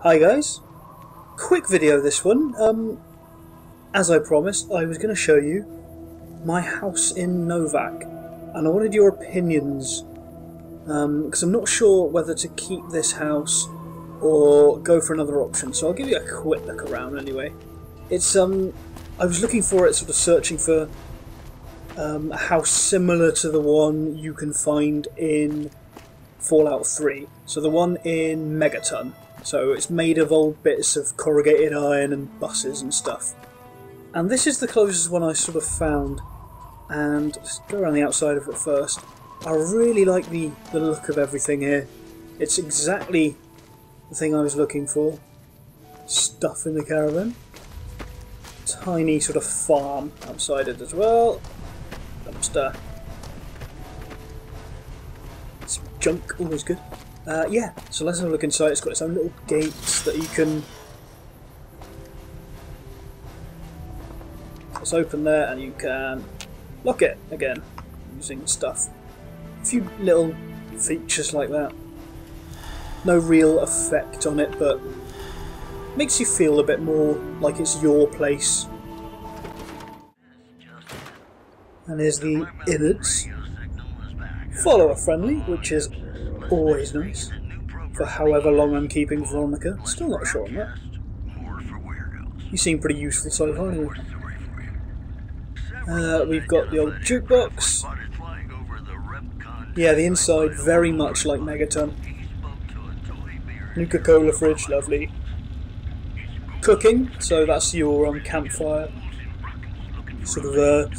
Hi guys, quick video this one. As I promised, I was going to show you my house in Novac, and I wanted your opinions because I'm not sure whether to keep this house or go for another option. So I'll give you a quick look around anyway. It's I was looking for it, sort of searching for a house similar to the one you can find in Fallout 3. So the one in Megaton. So it's made of old bits of corrugated iron and buses and stuff. And this is the closest one I sort of found. And just go around the outside of it first. I really like the look of everything here. It's exactly the thing I was looking for. Stuff in the caravan. Tiny sort of farm outside it as well. Dumpster. Some junk, always good. Yeah, so let's have a look inside. It's got its own little gates that you can just open there, and you can lock it again using stuff. A few little features like that. No real effect on it, but makes you feel a bit more like it's your place. And here's the innards. Follower friendly, which is always nice. For however long I'm keeping Veronica, still not sure on that. You seem pretty useful so far anyway. We've got the old jukebox. Yeah, the inside very much like Megaton. Nuka-Cola fridge, lovely. Cooking, so that's your campfire sort of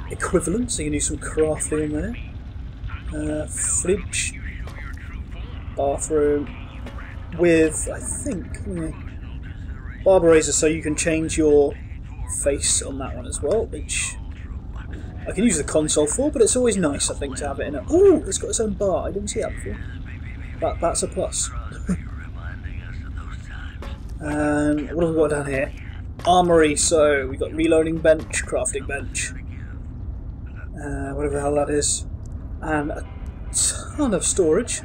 equivalent, so you can do some crafting in there. Fridge. Bathroom. With, I think, barber razor, so you can change your face on that one as well, which I can use the console for, but it's always nice, I think, to have it in it. Ooh, it's got its own bar. I didn't see that before. That's a plus. And what have we got down here? Armory, so we've got reloading bench, crafting bench, whatever the hell that is, and a ton of storage,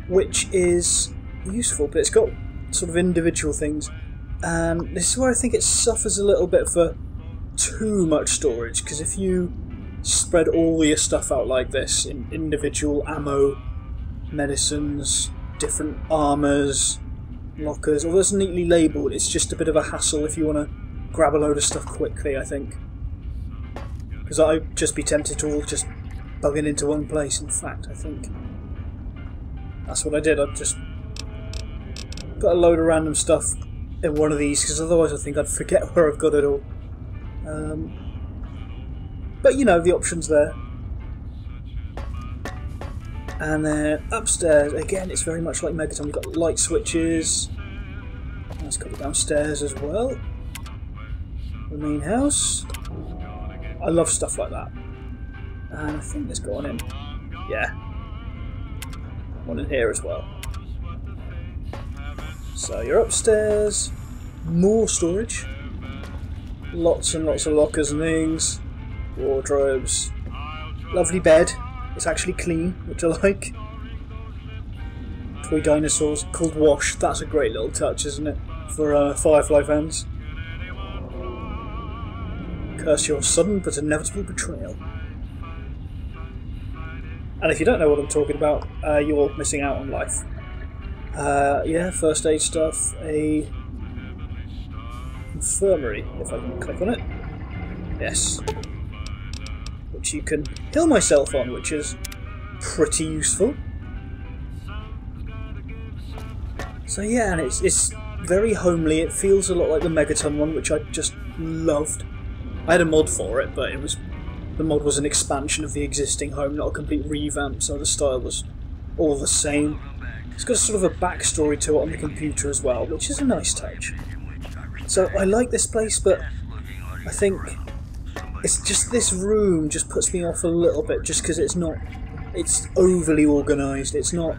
which is useful, but it's got sort of individual things, and this is where I think it suffers a little bit for too much storage, because if you spread all your stuff out like this in individual ammo, medicines, different armours, lockers, although it's neatly labelled, it's just a bit of a hassle if you want to grab a load of stuff quickly, I think. Because I'd just be tempted to all just bug it into one place, in fact, I think. That's what I did, I'd just put a load of random stuff in one of these, because otherwise I think I'd forget where I've got it all. But you know, the option's there. And then upstairs, again, it's very much like Megaton. We've got light switches. Let's go downstairs as well. The main house. I love stuff like that. And I think there's got one in. Yeah. One in here as well. So you're upstairs. More storage. Lots and lots of lockers and things. Wardrobes. Lovely bed. It's actually clean, which I like. Toy dinosaurs called Wash. That's a great little touch, isn't it? For Firefly fans. Curse your sudden but inevitable betrayal. And if you don't know what I'm talking about, you're missing out on life. Yeah, first aid stuff. A infirmary, if I can click on it. Yes. Which you can heal myself on, which is pretty useful. So yeah, and it's very homely. It feels a lot like the Megaton one, which I just loved. I had a mod for it, but the mod was an expansion of the existing home, not a complete revamp, so the style was all the same. It's got sort of a backstory to it on the computer as well, which is a nice touch. So I like this place, but I think it's just this room just puts me off a little bit, just because it's overly organised, it's not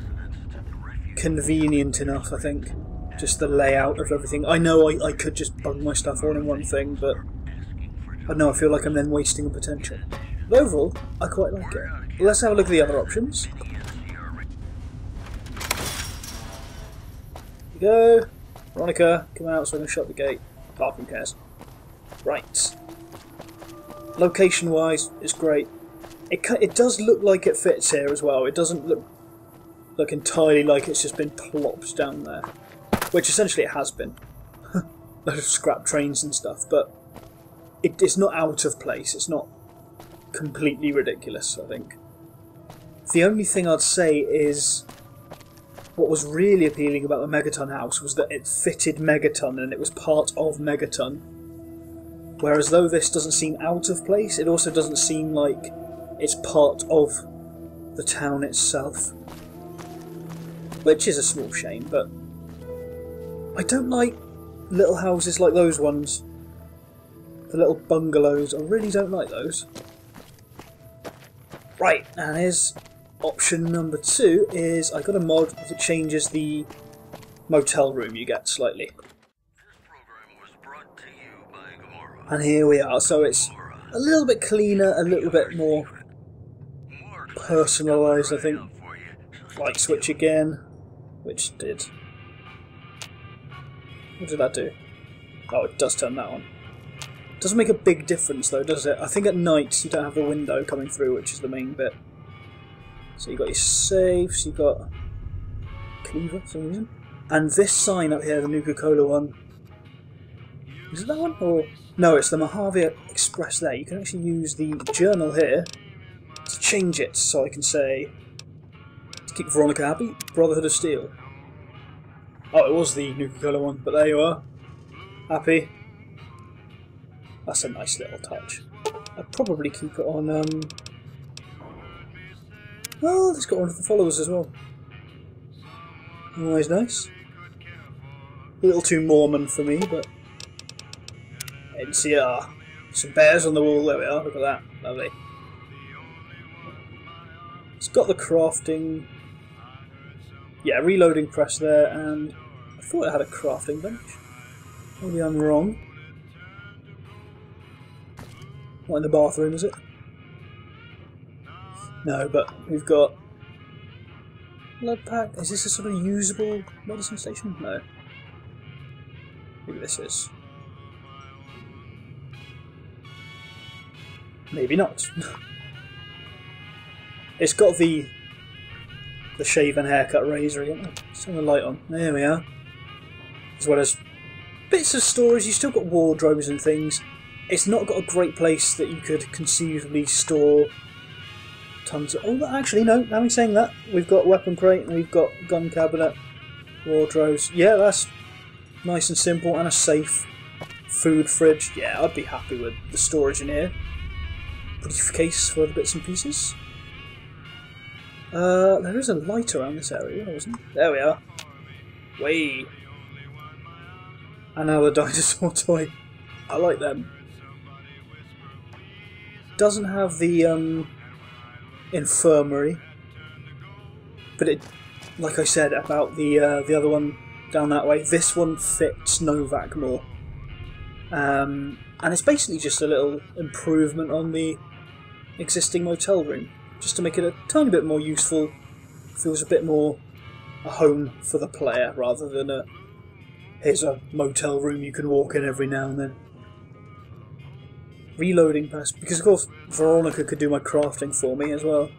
convenient enough, I think. Just the layout of everything. I know I could just bung my stuff all in one thing, but I know I feel like I'm then wasting a potential. But overall, I quite like it. Let's have a look at the other options. we go. Veronica, come out so I can shut the gate. Apart from cares. Right. Location-wise, it's great. It does look like it fits here as well. It doesn't look entirely like it's just been plopped down there. Which essentially it has been. Loads of scrap trains and stuff, but it's not out of place. It's not completely ridiculous, I think. The only thing I'd say is what was really appealing about the Megaton house was that it fitted Megaton and it was part of Megaton. Whereas though this doesn't seem out of place, it also doesn't seem like it's part of the town itself. Which is a small shame, but I don't like little houses like those ones. The little bungalows, I really don't like those. Right, and here's option number 2 is I got a mod that changes the motel room you get slightly. And here we are, so it's a little bit cleaner, a little bit more personalised, I think. Light switch again, which did... What did that do? Oh, it does turn that on. Doesn't make a big difference though, does it? I think at night you don't have the window coming through, which is the main bit. So you've got your safes, you've got Cleaver for some reason. And this sign up here, the Nuka-Cola one. Is it that one? Or no, it's the Mojave Express there. You can actually use the journal here to change it so I can say to keep Veronica happy, Brotherhood of Steel. Oh, it was the Nuka-Cola one, but there you are. Happy. That's a nice little touch. I'd probably keep it on, oh, it's got one of the followers as well. Always nice. A little too Mormon for me, but... NCR. Some bears on the wall, there we are, look at that. Lovely. It's got the crafting... Yeah, reloading press there, and I thought it had a crafting bench. Maybe I'm wrong. Not in the bathroom, is it? No, but we've got blood pack. Is this a sort of usable medicine station? No. Maybe this is. Maybe not. It's got the shave and haircut razor again. Let's turn the light on. There we are. As well as bits of storage. You've still got wardrobes and things. It's not got a great place that you could conceivably store tons of... Oh, actually, no. Having saying that, we've got weapon crate and we've got gun cabinet, wardrobes. Yeah, that's nice and simple. And a safe. Food fridge. Yeah, I'd be happy with the storage in here. Briefcase for the bits and pieces. There is a light around this area, wasn't there? There we are. Way. And now the dinosaur toy. I like them. Doesn't have the infirmary, but it, like I said about the other one down that way, this one fits Novac more. And it's basically just a little improvement on the existing motel room, just to make it a tiny bit more useful. Feels a bit more a home for the player rather than a here's a motel room you can walk in every now and then. Reloading press, because of course Veronica could do my crafting for me as well,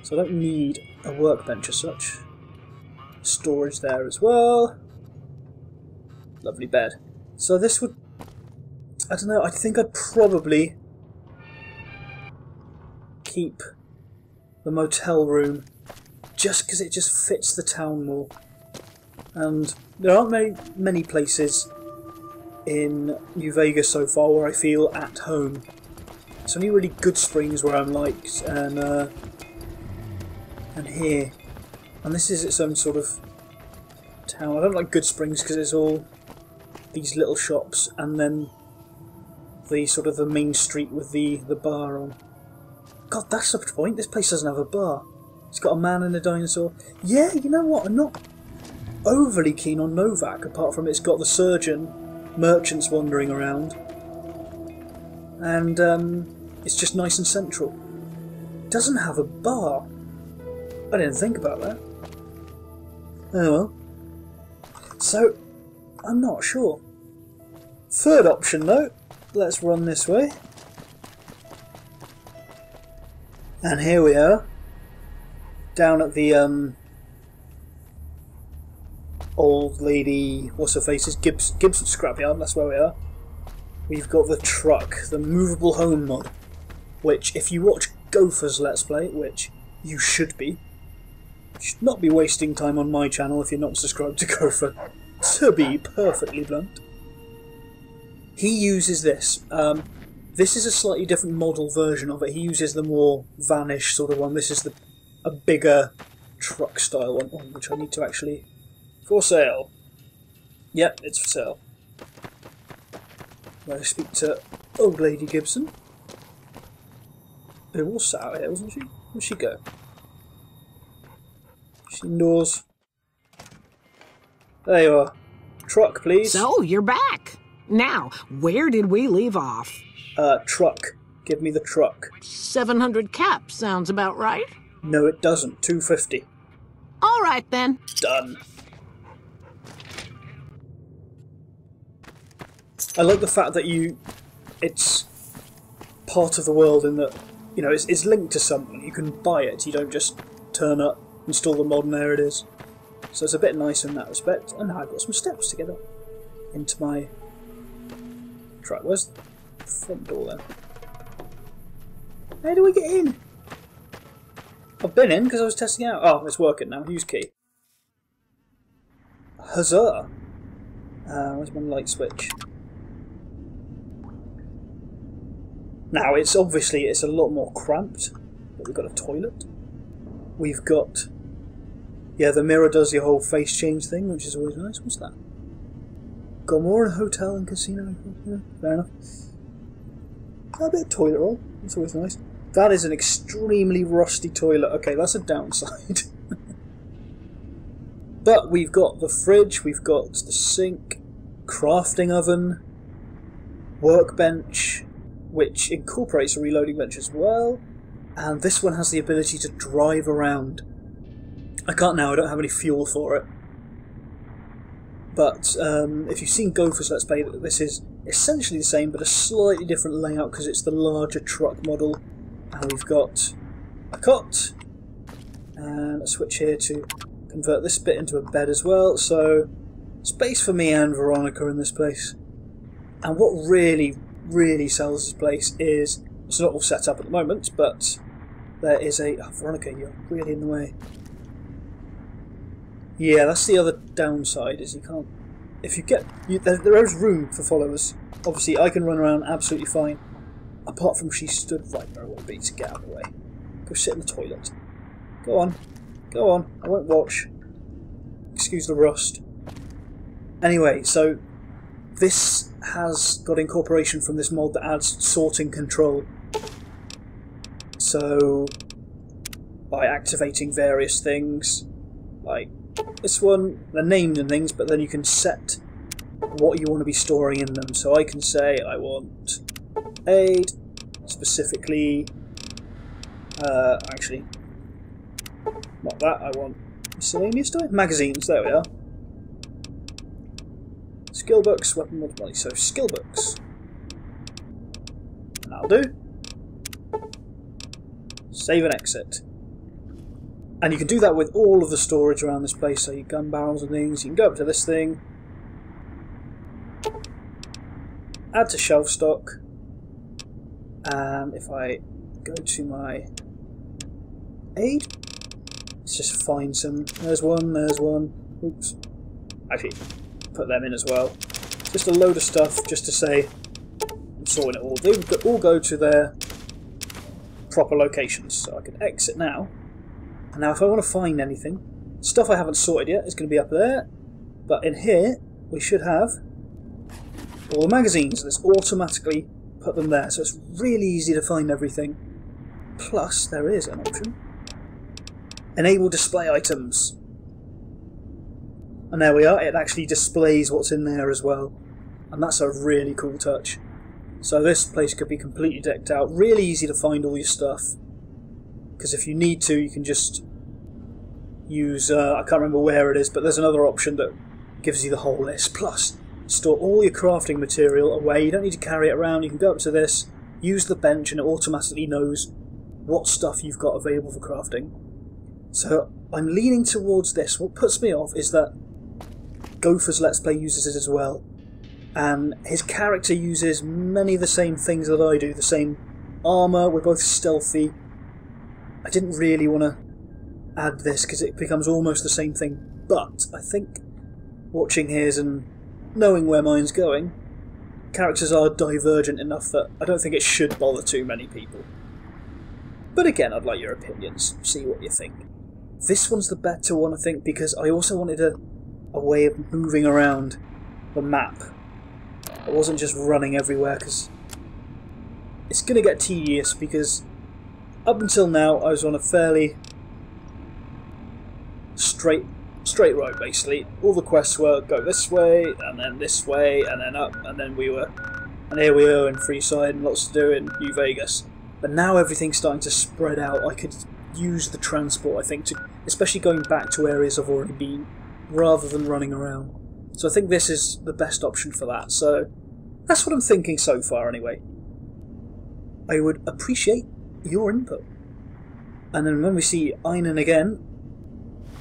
so I don't need a workbench as such. Storage there as well. Lovely bed. So this would, I don't know, I think I'd probably keep the motel room just because it just fits the town more. And there aren't many places in New Vegas so far where I feel at home. It's only really Good Springs where I'm liked, and here. And this is its own sort of town. I don't like Good Springs because it's all these little shops and then the sort of the main street with the bar on. God, that's the point. This place doesn't have a bar. It's got a man and a dinosaur. Yeah, you know what? I'm not overly keen on Novac, apart from it's got the surgeon, merchants wandering around, and it's just nice and central. It doesn't have a bar. I didn't think about that. Oh well. So, I'm not sure. Third option though, let's run this way. And here we are, down at the old lady, what's her face, is Gibson Scrapyard, that's where we are. We've got the truck, the movable home mod, which if you watch Gopher's Let's Play, which you should be, you should not be wasting time on my channel if you're not subscribed to Gopher, to be perfectly blunt. He uses this. This is a slightly different model version of it. He uses the more vanish sort of one. This is a bigger truck style one, which I need to actually... For sale. Yep, it's for sale. I'm going to speak to old lady Gibson. Who was sat out here, wasn't she? Where'd she go? She's indoors. There you are. Truck, please. So, you're back. Now, where did we leave off? Truck. Give me the truck. 700 caps sounds about right. No, it doesn't. 250. All right, then. Done. I like the fact that it's part of the world in that, you know, it's linked to something. You can buy it. You don't just turn up, install the mod, and there it is. So it's a bit nice in that respect. And now I've got some steps to get up into my truck. Where's the front door then? How do we get in? I've been in because I was testing out. Oh, it's working now. Use key. Huzzah! Where's my light switch? Now, it's a lot more cramped, but we've got a toilet. We've got... Yeah, the mirror does the whole face change thing, which is always nice. What's that? Gomorrah Hotel and Casino. Yeah, fair enough. A bit of toilet roll. That's always nice. That is an extremely rusty toilet. Okay, that's a downside. But we've got the fridge, we've got the sink, crafting oven, workbench, which incorporates a reloading bench as well, and this one has the ability to drive around. I can't now, I don't have any fuel for it. But if you've seen Gopher's Let's Play, this is essentially the same, but a slightly different layout because it's the larger truck model. And we've got a cot, and a switch here to convert this bit into a bed as well, so space for me and Veronica in this place. And what really sells this place is, it's not all set up at the moment, but there is a... Oh, Veronica, you're really in the way. Yeah, that's the other downside, is you can't... If you get... there is room for followers. Obviously, I can run around absolutely fine. Apart from she stood right where I want to be to get out of the way. Go sit in the toilet. Go on. Go on. I won't watch. Excuse the rust. Anyway, so... This has got incorporation from this mod that adds sorting control. So, by activating various things, like this one, they're named and things, but then you can set what you want to be storing in them. So I can say I want aid, specifically, actually, not that, I want miscellaneous stuff? Magazines, there we are. Skill books, weapon mod body, so skill books. That'll do. Save and exit. And you can do that with all of the storage around this place, so your gun barrels and things. You can go up to this thing, add to shelf stock, and if I go to my aid, let's just find some. There's one. Oops. Actually, put them in as well. Just a load of stuff just to say I'm sorting it all. They would all go to their proper locations. So I can exit now. And now if I want to find anything, stuff I haven't sorted yet is going to be up there. But in here we should have all the magazines. Let's automatically put them there. So it's really easy to find everything. Plus there is an option. Enable display items. And there we are, it actually displays what's in there as well. And that's a really cool touch. So this place could be completely decked out. Really easy to find all your stuff. Because if you need to, you can just use, I can't remember where it is, but there's another option that gives you the whole list. Plus, store all your crafting material away. You don't need to carry it around. You can go up to this, use the bench, and it automatically knows what stuff you've got available for crafting. So I'm leaning towards this. What puts me off is that Gopher's Let's Play uses it as well, and his character uses many of the same things that I do. The same armour, we're both stealthy. I didn't really want to add this because it becomes almost the same thing, but I think watching his and knowing where mine's going, characters are divergent enough that I don't think it should bother too many people. But again, I'd like your opinions, see what you think. This one's the better one, I think, because I also wanted a way of moving around the map. I wasn't just running everywhere, because it's going to get tedious, because up until now I was on a fairly straight road, basically. All the quests were go this way, and then this way, and then up, and then and here we are in Freeside, and lots to do in New Vegas. But now everything's starting to spread out. I could use the transport, I think, especially going back to areas I've already been, rather than running around. So I think this is the best option for that. So that's what I'm thinking so far, anyway. I would appreciate your input. And then when we see Ainon again,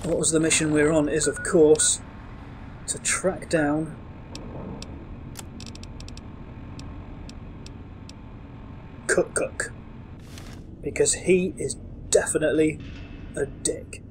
what was the mission we're on is, of course, to track down Cook, because he is definitely a dick.